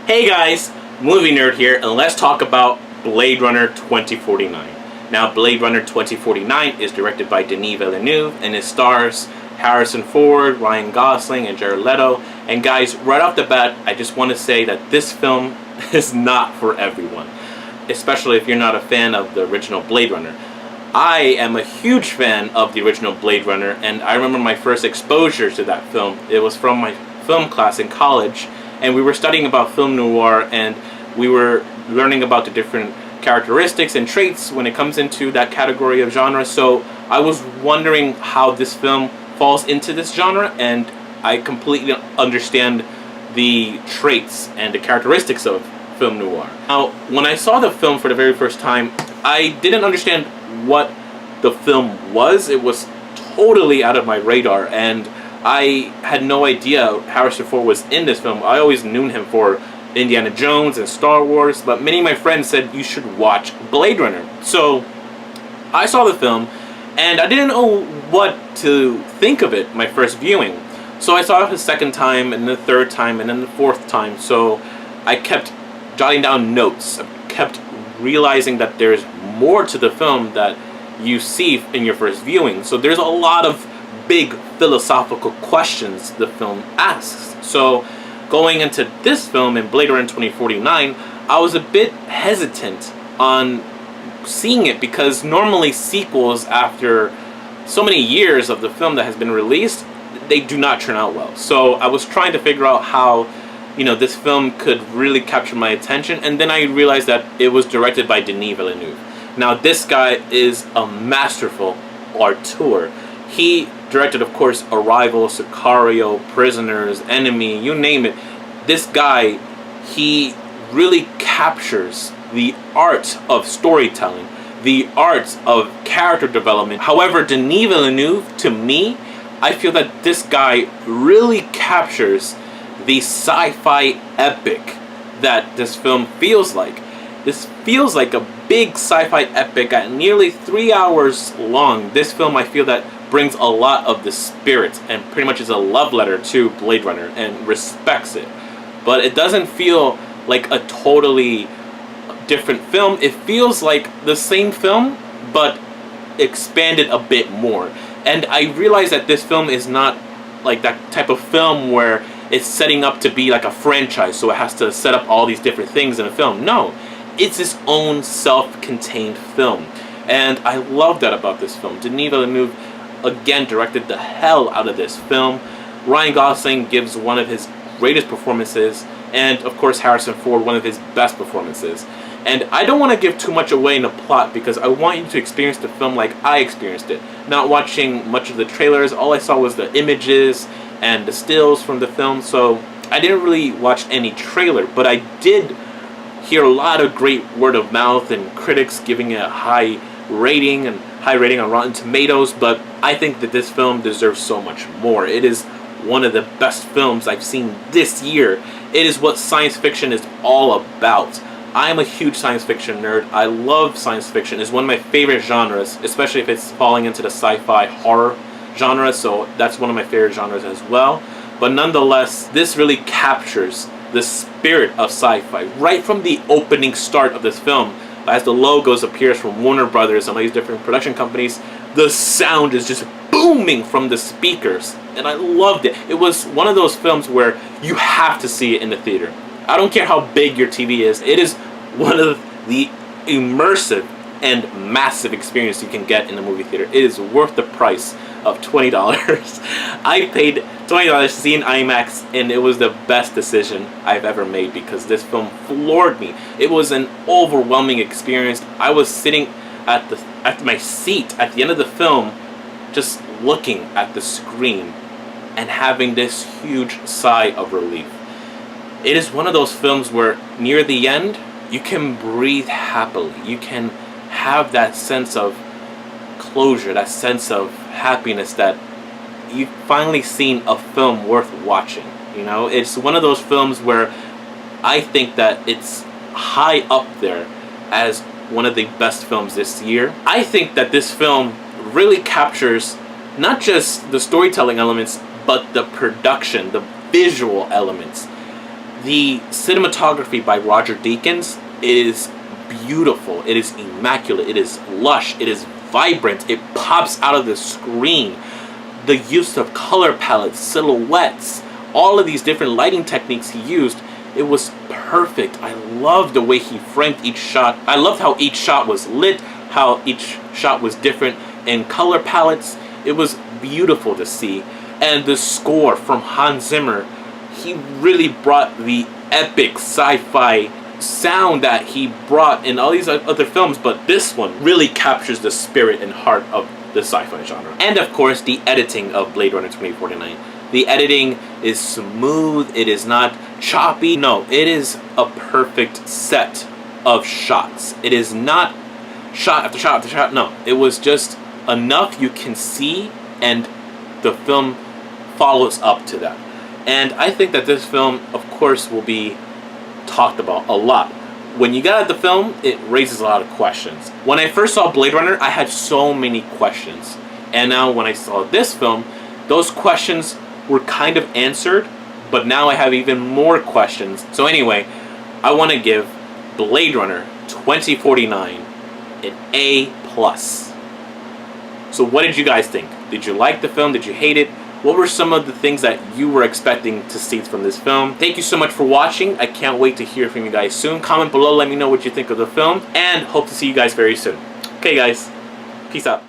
Hey guys, Movie Nerd here, and let's talk about Blade Runner 2049. Now, Blade Runner 2049 is directed by Denis Villeneuve, and it stars Harrison Ford, Ryan Gosling, and Jared Leto. And guys, right off the bat, I just want to say that this film is not for everyone, especially if you're not a fan of the original Blade Runner. I am a huge fan of the original Blade Runner, and I remember my first exposure to that film. It was from my film class in college, and we were studying about film noir, and we were learning about the different characteristics and traits when it comes into that category of genre. So I was wondering how this film falls into this genre, and I completely understand the traits and the characteristics of film noir. Now, when I saw the film for the very first time, I didn't understand what the film was. It was totally out of my radar, and I had no idea Harrison Ford was in this film. I always knew him for Indiana Jones and Star Wars, but many of my friends said you should watch Blade Runner. So I saw the film, and I didn't know what to think of it my first viewing. So I saw it the second time, and the third time, and then the fourth time. So I kept jotting down notes. I kept realizing that there's more to the film that you see in your first viewing. So there's a lot of big philosophical questions the film asks. So going into this film in Blade Runner 2049, I was a bit hesitant on seeing it because normally sequels after so many years of the film that has been released, they do not turn out well. So I was trying to figure out how, this film could really capture my attention, and then I realized that it was directed by Denis Villeneuve. Now, this guy is a masterful auteur. He directed, of course, Arrival, Sicario, Prisoners, Enemy, you name it. This guy, he really captures the art of storytelling, the art of character development. However, Denis Villeneuve, to me, I feel that this guy really captures the sci-fi epic that this film feels like. This feels like a big sci-fi epic at nearly 3 hours long. This film, I feel that brings a lot of the spirit and pretty much is a love letter to Blade Runner and respects it. But it doesn't feel like a totally different film. It feels like the same film, but expanded a bit more. And I realize that this film is not like that type of film where it's setting up to be like a franchise, so it has to set up all these different things in a film. No, it's its own self-contained film. And I love that about this film. Denis Villeneuve again directed the hell out of this film. Ryan Gosling gives one of his greatest performances, and of course Harrison Ford one of his best performances. And I don't want to give too much away in the plot because I want you to experience the film like I experienced it. Not watching much of the trailers, all I saw was the images and the stills from the film, so I didn't really watch any trailer, but I did hear a lot of great word of mouth and critics giving it a high rating on Rotten Tomatoes. But I think that this film deserves so much more. It is one of the best films I've seen this year. It is what science fiction is all about. I am a huge science fiction nerd. I love science fiction. It's one of my favorite genres, especially if it's falling into the sci-fi horror genre, so that's one of my favorite genres as well. But nonetheless, this really captures the spirit of sci-fi. Right from the opening start of this film, as the logos appears from Warner Brothers and all these different production companies, the sound is just booming from the speakers, and I loved it. It was one of those films where you have to see it in the theater. I don't care how big your TV is. It is one of the immersive and massive experience you can get in the movie theater. It is worth the price of $20. I paid $20 to see in IMAX, and it was the best decision I've ever made because this film floored me. It was an overwhelming experience. I was sitting at my seat at the end of the film, just looking at the screen and having this huge sigh of relief. It is one of those films where near the end, you can breathe happily. You can have that sense of closure, that sense of happiness that you've finally seen a film worth watching. It's one of those films where I think that it's high up there as one of the best films this year. I think that this film really captures not just the storytelling elements, but the production, the visual elements. The cinematography by Roger Deakins is beautiful. It is immaculate. It is lush. It is vibrant. It pops out of the screen. The use of color palettes, silhouettes, all of these different lighting techniques he used, it was perfect. I loved the way he framed each shot. I loved how each shot was lit, how each shot was different in color palettes. It was beautiful to see. And the score from Hans Zimmer, he really brought the epic sci-fi sound that he brought in all these other films, but this one really captures the spirit and heart of the sci-fi genre. And of course, the editing of Blade Runner 2049. The editing is smooth, it is not choppy. No, it is a perfect set of shots. It is not shot after shot after shot. No, it was just enough you can see, and the film follows up to that. And I think that this film, of course, will be talked about a lot. When you get at the film, it raises a lot of questions. When I first saw Blade Runner, I had so many questions. And now when I saw this film, those questions were kind of answered, but now I have even more questions. So anyway, I want to give Blade Runner 2049 an A+. So what did you guys think? Did you like the film? Did you hate it? What were some of the things that you were expecting to see from this film? Thank you so much for watching. I can't wait to hear from you guys soon. Comment below, let me know what you think of the film, and hope to see you guys very soon. Okay guys, peace out.